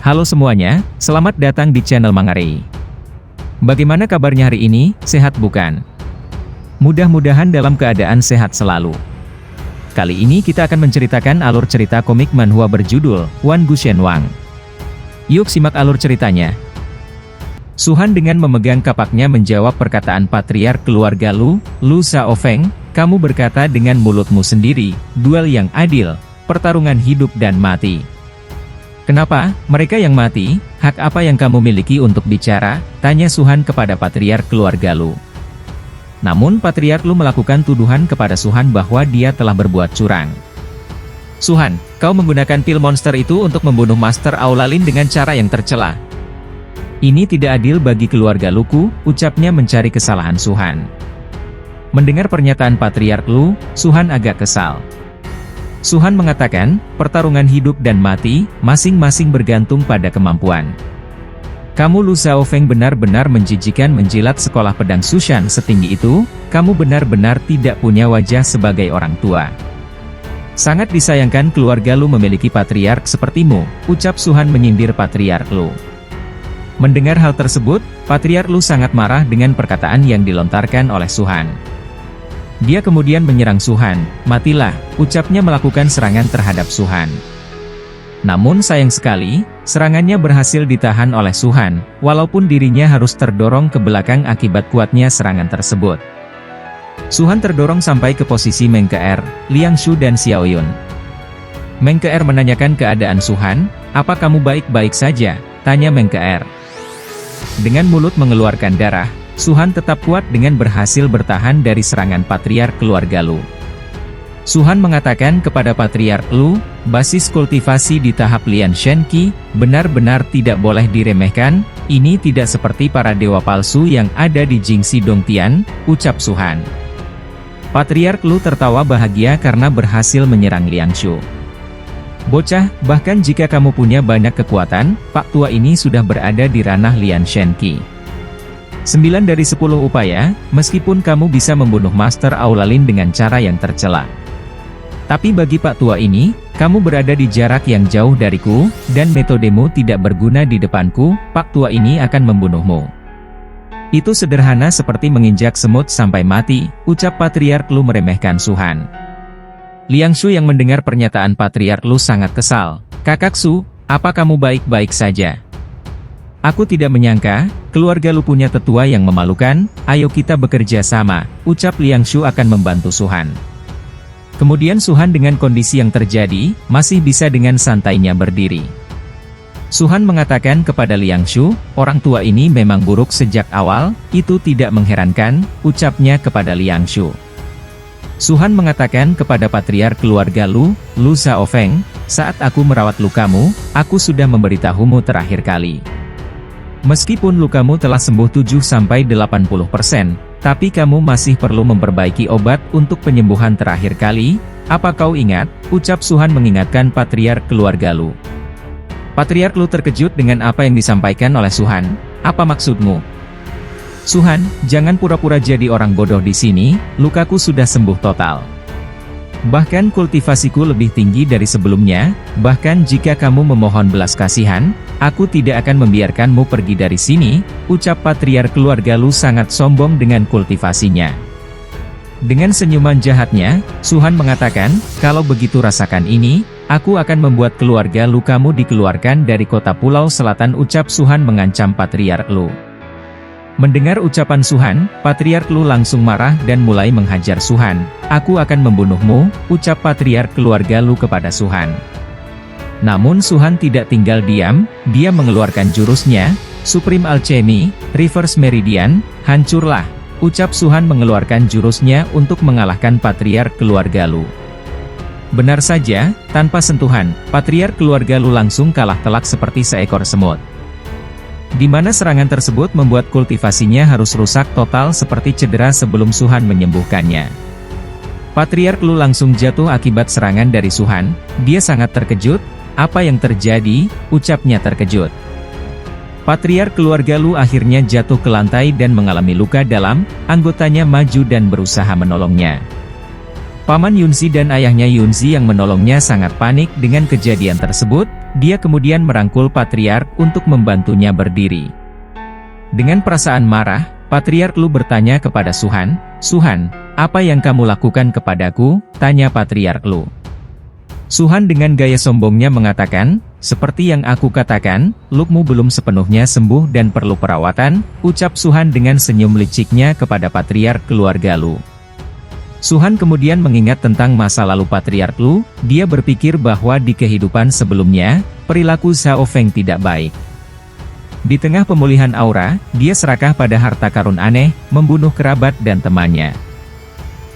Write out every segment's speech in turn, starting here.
Halo semuanya, selamat datang di channel Mangare. Bagaimana kabarnya hari ini, sehat bukan? Mudah-mudahan dalam keadaan sehat selalu. Kali ini kita akan menceritakan alur cerita komik manhwa berjudul Wan Gu Shen Wang. Yuk simak alur ceritanya. Suhan dengan memegang kapaknya menjawab perkataan patriark keluarga Lu Xiaofeng, kamu berkata dengan mulutmu sendiri, duel yang adil, pertarungan hidup dan mati. Kenapa, mereka yang mati, hak apa yang kamu miliki untuk bicara? Tanya Suhan kepada patriark keluarga Lu. Namun patriark Lu melakukan tuduhan kepada Suhan bahwa dia telah berbuat curang. Suhan, kau menggunakan pil monster itu untuk membunuh Master Aolalin dengan cara yang tercela. Ini tidak adil bagi keluarga Luku, ucapnya mencari kesalahan Suhan. Mendengar pernyataan patriark Lu, Suhan agak kesal. Suhan mengatakan, pertarungan hidup dan mati, masing-masing bergantung pada kemampuan. Kamu Lu Xiaofeng benar-benar menjijikan menjilat sekolah pedang Sushan setinggi itu, kamu benar-benar tidak punya wajah sebagai orang tua. Sangat disayangkan keluarga Lu memiliki patriark sepertimu, ucap Suhan menyindir patriark Lu. Mendengar hal tersebut, patriark Lu sangat marah dengan perkataan yang dilontarkan oleh Suhan. Dia kemudian menyerang Suhan, matilah, ucapnya melakukan serangan terhadap Suhan. Namun sayang sekali, serangannya berhasil ditahan oleh Suhan, walaupun dirinya harus terdorong ke belakang akibat kuatnya serangan tersebut. Suhan terdorong sampai ke posisi Meng Ke, Liang Shu dan Xiao Yun. Meng Ke menanyakan keadaan Suhan, apa kamu baik-baik saja? Tanya Meng Ke. Dengan mulut mengeluarkan darah, Suhan tetap kuat dengan berhasil bertahan dari serangan patriark keluarga Lu. Suhan mengatakan kepada patriark Lu, basis kultivasi di tahap Lian Shenqi, benar-benar tidak boleh diremehkan, ini tidak seperti para dewa palsu yang ada di Jingxi Dongtian, ucap Suhan. Patriark Lu tertawa bahagia karena berhasil menyerang Liang Shu. Bocah, bahkan jika kamu punya banyak kekuatan, Pak Tua ini sudah berada di ranah Lian Shenqi. 9 dari 10 upaya, meskipun kamu bisa membunuh Master Aolalin dengan cara yang tercela. Tapi bagi Pak Tua ini, kamu berada di jarak yang jauh dariku, dan metodemu tidak berguna di depanku, Pak Tua ini akan membunuhmu. Itu sederhana seperti menginjak semut sampai mati, ucap patriark Lu meremehkan Suhan. Liang Shu yang mendengar pernyataan patriark Lu sangat kesal. Kakak Su, apa kamu baik-baik saja? Aku tidak menyangka, keluarga Lu punya tetua yang memalukan, ayo kita bekerja sama, ucap Liang Shu akan membantu Suhan. Kemudian Suhan dengan kondisi yang terjadi, masih bisa dengan santainya berdiri. Suhan mengatakan kepada Liang Shu, orang tua ini memang buruk sejak awal, itu tidak mengherankan, ucapnya kepada Liang Shu. Suhan mengatakan kepada patriark keluarga Lu Xiaofeng, saat aku merawat lukamu, aku sudah memberitahumu terakhir kali. Meskipun lukamu telah sembuh 7-80%, tapi kamu masih perlu memperbaiki obat untuk penyembuhan terakhir kali, apa kau ingat? Ucap Suhan mengingatkan patriark keluarga Lu. Patriark Lu terkejut dengan apa yang disampaikan oleh Suhan, apa maksudmu? Suhan, jangan pura-pura jadi orang bodoh di sini, lukaku sudah sembuh total. Bahkan kultivasiku lebih tinggi dari sebelumnya, bahkan jika kamu memohon belas kasihan, aku tidak akan membiarkanmu pergi dari sini, ucap patriark keluarga Lu sangat sombong dengan kultivasinya. Dengan senyuman jahatnya, Suhan mengatakan, kalau begitu rasakan ini, aku akan membuat keluarga Lu kamu dikeluarkan dari kota Pulau Selatan, ucap Suhan mengancam patriark Lu. Mendengar ucapan Suhan, patriark Lu langsung marah dan mulai menghajar Suhan. Aku akan membunuhmu, ucap patriark keluarga Lu kepada Suhan. Namun Suhan tidak tinggal diam, dia mengeluarkan jurusnya, Supreme Alchemy, Reverse Meridian, hancurlah, ucap Suhan mengeluarkan jurusnya untuk mengalahkan patriark keluarga Lu. Benar saja, tanpa sentuhan, patriark keluarga Lu langsung kalah telak seperti seekor semut. Di mana serangan tersebut membuat kultivasinya harus rusak total seperti cedera sebelum Suhan menyembuhkannya. Patriark Lu langsung jatuh akibat serangan dari Suhan, dia sangat terkejut, apa yang terjadi, ucapnya terkejut. Patriark keluarga Lu akhirnya jatuh ke lantai dan mengalami luka dalam, anggotanya maju dan berusaha menolongnya. Paman Yunzi dan ayahnya Yunzi yang menolongnya sangat panik dengan kejadian tersebut, dia kemudian merangkul Patriark untuk membantunya berdiri. Dengan perasaan marah, Patriark Lu bertanya kepada Suhan, "Suhan, apa yang kamu lakukan kepadaku?" tanya Patriark Lu. Suhan dengan gaya sombongnya mengatakan, "Seperti yang aku katakan, lukamu belum sepenuhnya sembuh dan perlu perawatan," ucap Suhan dengan senyum liciknya kepada Patriark keluarga Lu. Suhan kemudian mengingat tentang masa lalu Patriark Lu, dia berpikir bahwa di kehidupan sebelumnya, perilaku Xiao Feng tidak baik. Di tengah pemulihan aura, dia serakah pada harta karun aneh, membunuh kerabat dan temannya,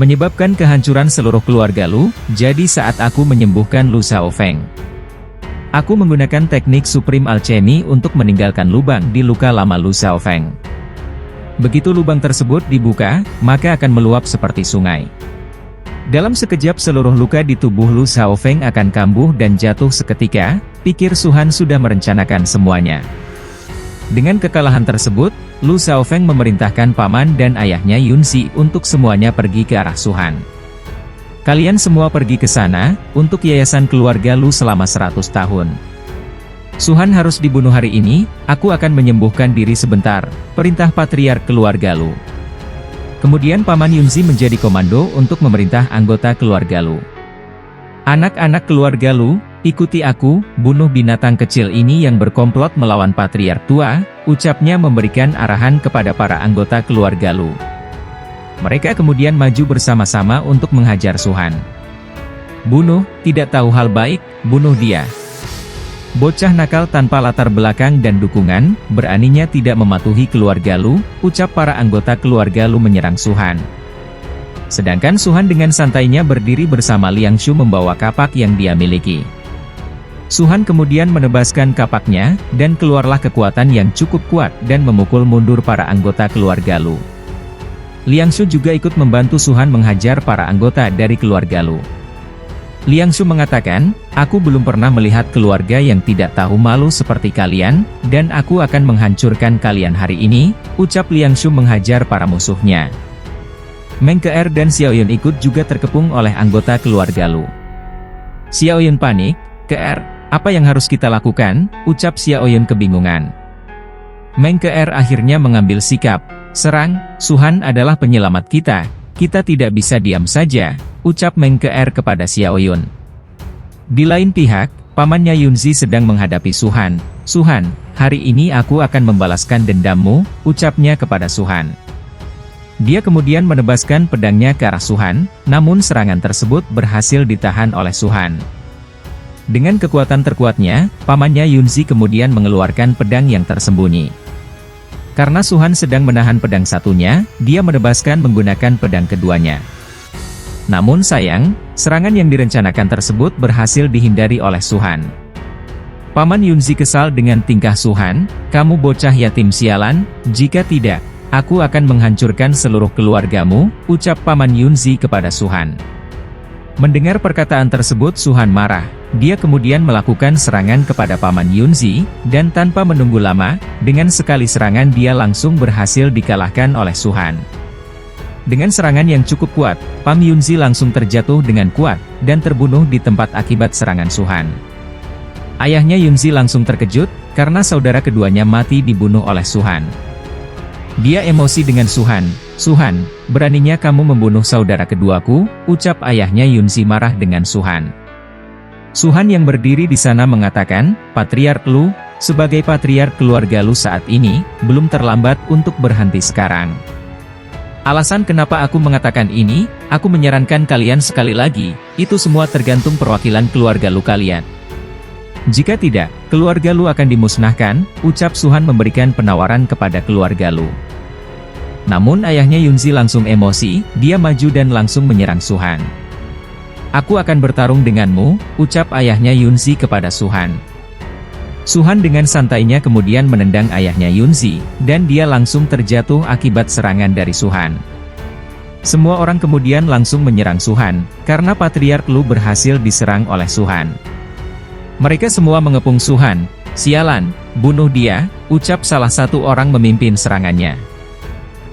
menyebabkan kehancuran seluruh keluarga Lu. Jadi saat aku menyembuhkan Lu Xiao Feng, aku menggunakan teknik Supreme Alchemy untuk meninggalkan lubang di luka lama Lu Xiao Feng. Begitu lubang tersebut dibuka, maka akan meluap seperti sungai. Dalam sekejap seluruh luka di tubuh Lu Xiao Feng akan kambuh dan jatuh seketika, pikir Suhan sudah merencanakan semuanya. Dengan kekalahan tersebut, Lu Xiao Feng memerintahkan paman dan ayahnya Yunzi untuk semuanya pergi ke arah Suhan. "Kalian semua pergi ke sana, untuk yayasan keluarga Lu selama 100 tahun. Suhan harus dibunuh hari ini, aku akan menyembuhkan diri sebentar," perintah Patriark keluarga Lu. Kemudian paman Yunzi menjadi komando untuk memerintah anggota keluarga Lu. "Anak-anak keluarga Lu, ikuti aku, bunuh binatang kecil ini yang berkomplot melawan Patriark tua," ucapnya memberikan arahan kepada para anggota keluarga Lu. Mereka kemudian maju bersama-sama untuk menghajar Suhan. "Bunuh, tidak tahu hal baik, bunuh dia. Bocah nakal tanpa latar belakang dan dukungan, beraninya tidak mematuhi keluarga Lu," ucap para anggota keluarga Lu menyerang Suhan. Sedangkan Suhan dengan santainya berdiri bersama Liang Shu membawa kapak yang dia miliki. Suhan kemudian menebaskan kapaknya, dan keluarlah kekuatan yang cukup kuat dan memukul mundur para anggota keluarga Lu. Liang Shu juga ikut membantu Suhan menghajar para anggota dari keluarga Lu. Liang Shu mengatakan, "Aku belum pernah melihat keluarga yang tidak tahu malu seperti kalian, dan aku akan menghancurkan kalian hari ini," ucap Liang Shu menghajar para musuhnya. Meng Ke'er dan Xiao Yun ikut juga terkepung oleh anggota keluarga Lu. Xiao Yun panik, "Ke'er, apa yang harus kita lakukan?" ucap Xiao Yun kebingungan. Meng Ke'er akhirnya mengambil sikap, "Serang, Suhan adalah penyelamat kita tidak bisa diam saja," ucap Meng Ke'er kepada Xiao Yun. Di lain pihak, pamannya Yunzi sedang menghadapi Suhan. "Suhan, hari ini aku akan membalaskan dendammu," ucapnya kepada Suhan. Dia kemudian menebaskan pedangnya ke arah Suhan, namun serangan tersebut berhasil ditahan oleh Suhan. Dengan kekuatan terkuatnya, pamannya Yunzi kemudian mengeluarkan pedang yang tersembunyi. Karena Suhan sedang menahan pedang satunya, dia menebaskan menggunakan pedang keduanya. Namun sayang, serangan yang direncanakan tersebut berhasil dihindari oleh Suhan. Paman Yunzi kesal dengan tingkah Suhan, "Kamu bocah yatim sialan, jika tidak, aku akan menghancurkan seluruh keluargamu," ucap paman Yunzi kepada Suhan. Mendengar perkataan tersebut Suhan marah. Dia kemudian melakukan serangan kepada paman Yunzi, dan tanpa menunggu lama, dengan sekali serangan dia langsung berhasil dikalahkan oleh Suhan. Dengan serangan yang cukup kuat, Pam Yunzi langsung terjatuh dengan kuat, dan terbunuh di tempat akibat serangan Suhan. Ayahnya Yunzi langsung terkejut, karena saudara keduanya mati dibunuh oleh Suhan. Dia emosi dengan Suhan. "Suhan, beraninya kamu membunuh saudara keduaku," ucap ayahnya Yunzi marah dengan Suhan. Suhan yang berdiri di sana mengatakan, "Patriark Lu, sebagai patriark keluarga Lu saat ini, belum terlambat untuk berhenti sekarang. Alasan kenapa aku mengatakan ini, aku menyarankan kalian sekali lagi, itu semua tergantung perwakilan keluarga Lu kalian. Jika tidak, keluarga Lu akan dimusnahkan," ucap Suhan memberikan penawaran kepada keluarga Lu. Namun ayahnya Yunzi langsung emosi, dia maju dan langsung menyerang Suhan. "Aku akan bertarung denganmu," ucap ayahnya Yunzi kepada Suhan. Suhan dengan santainya kemudian menendang ayahnya Yunzi, dan dia langsung terjatuh akibat serangan dari Suhan. Semua orang kemudian langsung menyerang Suhan, karena Patriark Lu berhasil diserang oleh Suhan. Mereka semua mengepung Suhan. "Sialan, bunuh dia," ucap salah satu orang memimpin serangannya.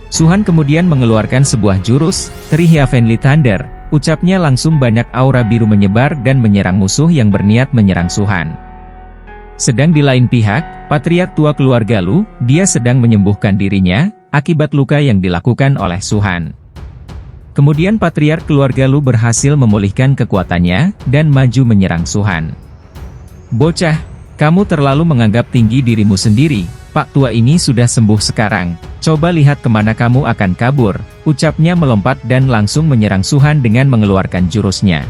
Suhan kemudian mengeluarkan sebuah jurus, Three Heavenly Thunder, ucapnya langsung banyak aura biru menyebar dan menyerang musuh yang berniat menyerang Suhan. Sedang di lain pihak, patriark tua keluarga Lu, dia sedang menyembuhkan dirinya, akibat luka yang dilakukan oleh Su-han. Kemudian patriark keluarga Lu berhasil memulihkan kekuatannya, dan maju menyerang Su-han. "Bocah, kamu terlalu menganggap tinggi dirimu sendiri, Pak tua ini sudah sembuh sekarang, coba lihat kemana kamu akan kabur," ucapnya melompat dan langsung menyerang Su-han dengan mengeluarkan jurusnya.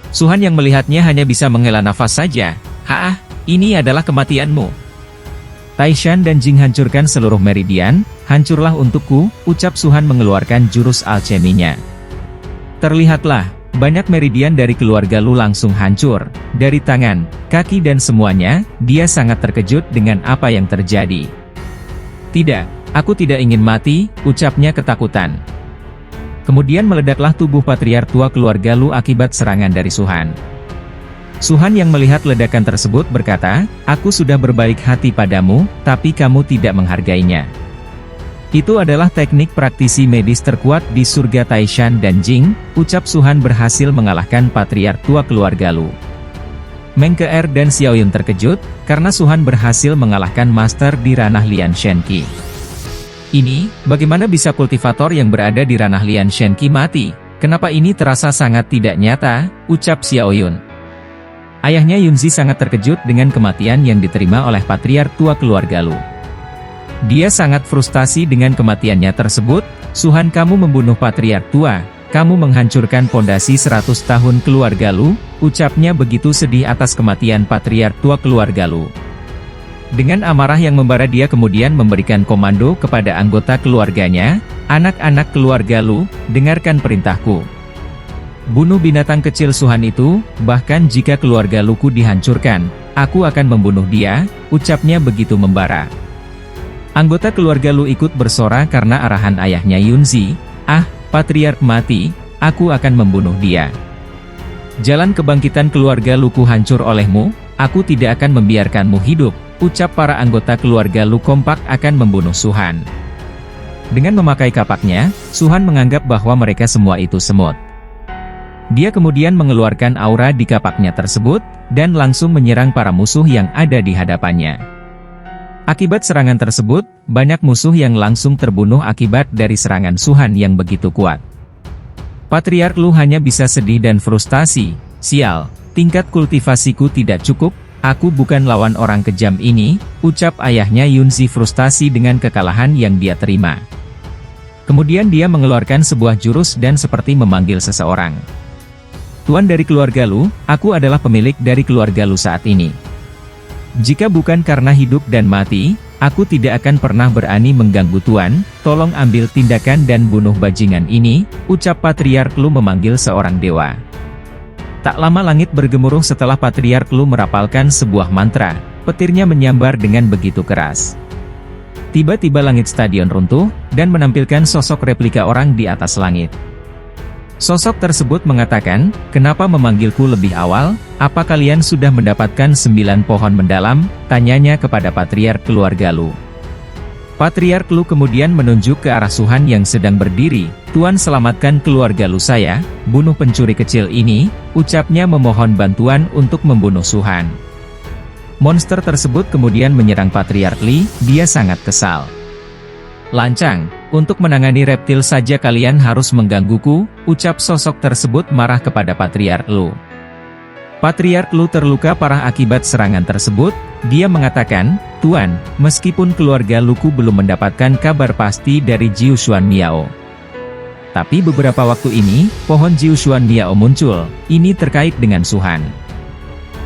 Su-han yang melihatnya hanya bisa menghela nafas saja. "Haah, ini adalah kematianmu. Taishan dan Jing hancurkan seluruh meridian, hancurlah untukku," ucap Su-han mengeluarkan jurus alcheminya. Terlihatlah, banyak meridian dari keluarga Lu langsung hancur, dari tangan, kaki dan semuanya, dia sangat terkejut dengan apa yang terjadi. "Tidak, aku tidak ingin mati," ucapnya ketakutan. Kemudian meledaklah tubuh patriark tua keluarga Lu akibat serangan dari Su-han. Su-han yang melihat ledakan tersebut berkata, "Aku sudah berbaik hati padamu, tapi kamu tidak menghargainya." Itu adalah teknik praktisi medis terkuat di surga Taishan dan Jing, ucap Su-han berhasil mengalahkan patriark tua keluarga Lu. Meng Ke-er dan Xiaoyun terkejut, karena Su-han berhasil mengalahkan master di ranah Lian Shenqi. "Ini, bagaimana bisa kultivator yang berada di ranah Lian Shenqi mati? Kenapa ini terasa sangat tidak nyata?" ucap Xiaoyun. Ayahnya Yunzi sangat terkejut dengan kematian yang diterima oleh patriark tua keluarga Lu. Dia sangat frustasi dengan kematiannya tersebut. "Su-han, kamu membunuh patriark tua, kamu menghancurkan pondasi 100 tahun keluarga Lu," ucapnya begitu sedih atas kematian patriark tua keluarga Lu. Dengan amarah yang membara dia kemudian memberikan komando kepada anggota keluarganya, "Anak-anak keluarga Lu, dengarkan perintahku. Bunuh binatang kecil Su-han itu, bahkan jika keluarga Luku dihancurkan, aku akan membunuh dia," ucapnya begitu membara. Anggota keluarga Lu ikut bersorak karena arahan ayahnya Yunzi, "Ah, patriark mati, aku akan membunuh dia. Jalan kebangkitan keluarga Luku hancur olehmu, aku tidak akan membiarkanmu hidup," ucap para anggota keluarga Lu kompak akan membunuh Su-han. Dengan memakai kapaknya, Su-han menganggap bahwa mereka semua itu semut. Dia kemudian mengeluarkan aura di kapaknya tersebut, dan langsung menyerang para musuh yang ada di hadapannya. Akibat serangan tersebut, banyak musuh yang langsung terbunuh akibat dari serangan Su-han yang begitu kuat. Patriark Lu hanya bisa sedih dan frustasi. "Sial, tingkat kultivasiku tidak cukup, aku bukan lawan orang kejam ini," ucap ayahnya Yunzi frustasi dengan kekalahan yang dia terima. Kemudian dia mengeluarkan sebuah jurus dan seperti memanggil seseorang. "Tuan dari keluarga Lu, aku adalah pemilik dari keluarga Lu saat ini. Jika bukan karena hidup dan mati, aku tidak akan pernah berani mengganggu Tuan, tolong ambil tindakan dan bunuh bajingan ini," ucap patriark Lu memanggil seorang dewa. Tak lama langit bergemuruh setelah patriark Lu merapalkan sebuah mantra, petirnya menyambar dengan begitu keras. Tiba-tiba langit stadion runtuh, dan menampilkan sosok replika orang di atas langit. Sosok tersebut mengatakan, "Kenapa memanggilku lebih awal? Apa kalian sudah mendapatkan 9 pohon mendalam?" tanyanya kepada patriark keluarga Lu. Patriark Lu kemudian menunjuk ke arah Su-han yang sedang berdiri. "Tuan, selamatkan keluarga Lu saya, bunuh pencuri kecil ini," ucapnya memohon bantuan untuk membunuh Su-han. Monster tersebut kemudian menyerang patriark Li, dia sangat kesal. "Lancang, untuk menangani reptil saja kalian harus menggangguku," ucap sosok tersebut marah kepada patriark Lu. Patriark Lu terluka parah akibat serangan tersebut. Dia mengatakan, "Tuan, meskipun keluarga Luku belum mendapatkan kabar pasti dari Jiu Xuan Miao, tapi beberapa waktu ini, pohon Jiu Xuan Miao muncul, ini terkait dengan Su-han.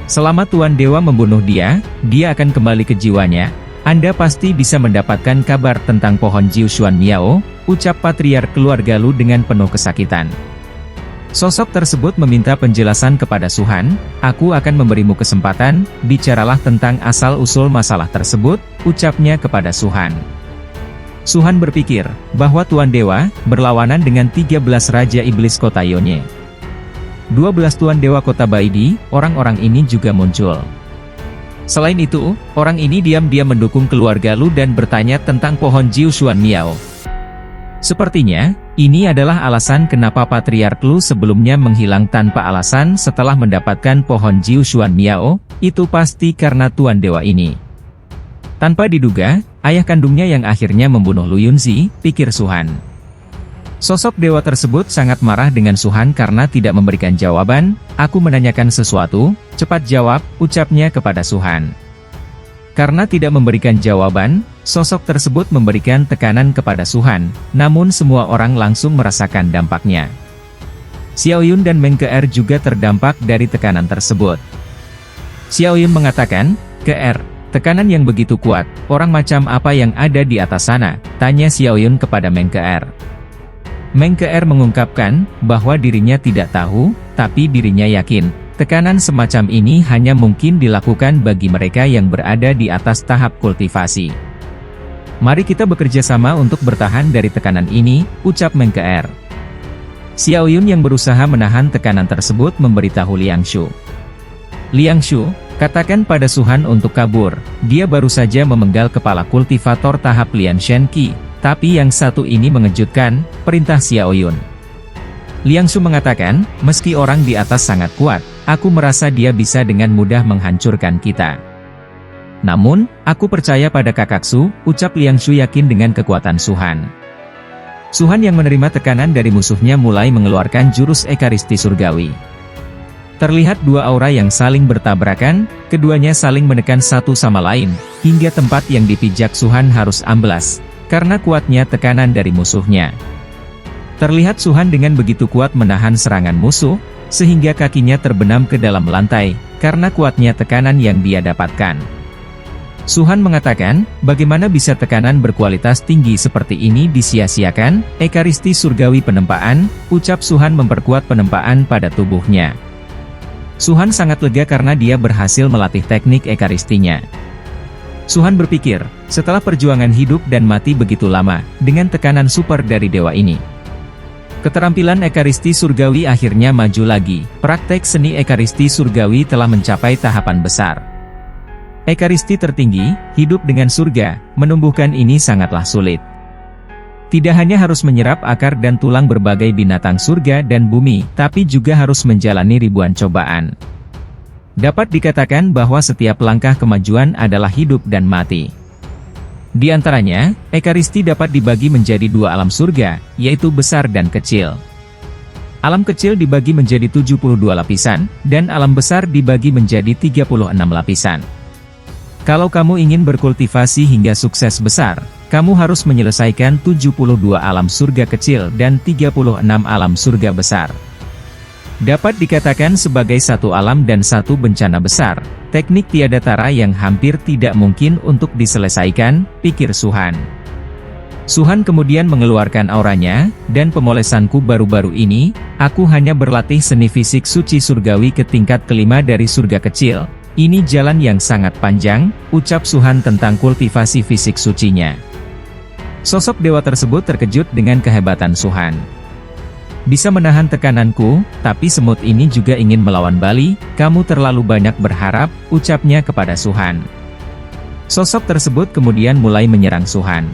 Selama Tuan Dewa membunuh dia, dia akan kembali ke jiwanya. Anda pasti bisa mendapatkan kabar tentang pohon Jiu Xuan Miao," ucap patriark keluarga Lu dengan penuh kesakitan. Sosok tersebut meminta penjelasan kepada Su-han, "Aku akan memberimu kesempatan, bicaralah tentang asal-usul masalah tersebut," ucapnya kepada Su-han. Su-han berpikir, bahwa Tuan Dewa, berlawanan dengan 13 Raja Iblis Kota Yonye. 12 Tuan Dewa Kota Baidi, orang-orang ini juga muncul. Selain itu, orang ini diam-diam mendukung keluarga Lu dan bertanya tentang pohon Jiu Xuan Miao. Sepertinya, ini adalah alasan kenapa Patriark Lu sebelumnya menghilang tanpa alasan setelah mendapatkan pohon Jiu Xuan Miao, itu pasti karena Tuan Dewa ini. Tanpa diduga, ayah kandungnya yang akhirnya membunuh Lu Yunzi, pikir Su-han. Sosok dewa tersebut sangat marah dengan Su-han karena tidak memberikan jawaban. Aku menanyakan sesuatu, cepat jawab, ucapnya kepada Su-han. Karena tidak memberikan jawaban, sosok tersebut memberikan tekanan kepada Su-han, namun semua orang langsung merasakan dampaknya. Xiao Yun dan Meng Ke-er juga terdampak dari tekanan tersebut. Xiao Yun mengatakan, "Ke-er, tekanan yang begitu kuat, orang macam apa yang ada di atas sana?" tanya Xiao Yun kepada Meng Ke-er. Meng Ke-er mengungkapkan bahwa dirinya tidak tahu, tapi dirinya yakin. Tekanan semacam ini hanya mungkin dilakukan bagi mereka yang berada di atas tahap kultivasi. Mari kita bekerja sama untuk bertahan dari tekanan ini, ucap Meng Ke-er. Xiao Yun yang berusaha menahan tekanan tersebut memberitahu Liang Shu. Liang Shu, katakan pada Su-han untuk kabur, dia baru saja memenggal kepala kultivator tahap Lian Shen Qi, tapi yang satu ini mengejutkan, perintah Xiao Yun. Liang Shu mengatakan, meski orang di atas sangat kuat, aku merasa dia bisa dengan mudah menghancurkan kita. Namun, aku percaya pada kakak Su, ucap Liang Shu yakin dengan kekuatan Su-han. Su-han yang menerima tekanan dari musuhnya mulai mengeluarkan jurus ekaristi surgawi. Terlihat dua aura yang saling bertabrakan, keduanya saling menekan satu sama lain, hingga tempat yang dipijak Su-han harus amblas, karena kuatnya tekanan dari musuhnya. Terlihat Su-han dengan begitu kuat menahan serangan musuh, sehingga kakinya terbenam ke dalam lantai, karena kuatnya tekanan yang dia dapatkan. Su-han mengatakan, bagaimana bisa tekanan berkualitas tinggi seperti ini disia-siakan? Ekaristi surgawi penempaan, ucap Su-han memperkuat penempaan pada tubuhnya. Su-han sangat lega karena dia berhasil melatih teknik ekaristinya. Su-han berpikir, setelah perjuangan hidup dan mati begitu lama, dengan tekanan super dari dewa ini, keterampilan ekaristi surgawi akhirnya maju lagi. Praktek seni ekaristi surgawi telah mencapai tahapan besar. Ekaristi tertinggi, hidup dengan surga, menumbuhkan ini sangatlah sulit. Tidak hanya harus menyerap akar dan tulang berbagai binatang surga dan bumi, tapi juga harus menjalani ribuan cobaan. Dapat dikatakan bahwa setiap langkah kemajuan adalah hidup dan mati. Di antaranya, ekaristi dapat dibagi menjadi dua alam surga, yaitu besar dan kecil. Alam kecil dibagi menjadi 72 lapisan, dan alam besar dibagi menjadi 36 lapisan. Kalau kamu ingin berkultivasi hingga sukses besar, kamu harus menyelesaikan 72 alam surga kecil dan 36 alam surga besar. Dapat dikatakan sebagai satu alam dan satu bencana besar, teknik tiada tara yang hampir tidak mungkin untuk diselesaikan, pikir Su-han. Su-han kemudian mengeluarkan auranya, dan pemolesanku baru-baru ini, aku hanya berlatih seni fisik suci surgawi ke tingkat kelima dari surga kecil. Ini jalan yang sangat panjang, ucap Su-han tentang kultivasi fisik sucinya. Sosok dewa tersebut terkejut dengan kehebatan Su-han. Bisa menahan tekananku, tapi semut ini juga ingin melawan Bali, kamu terlalu banyak berharap, ucapnya kepada Su-han. Sosok tersebut kemudian mulai menyerang Su-han.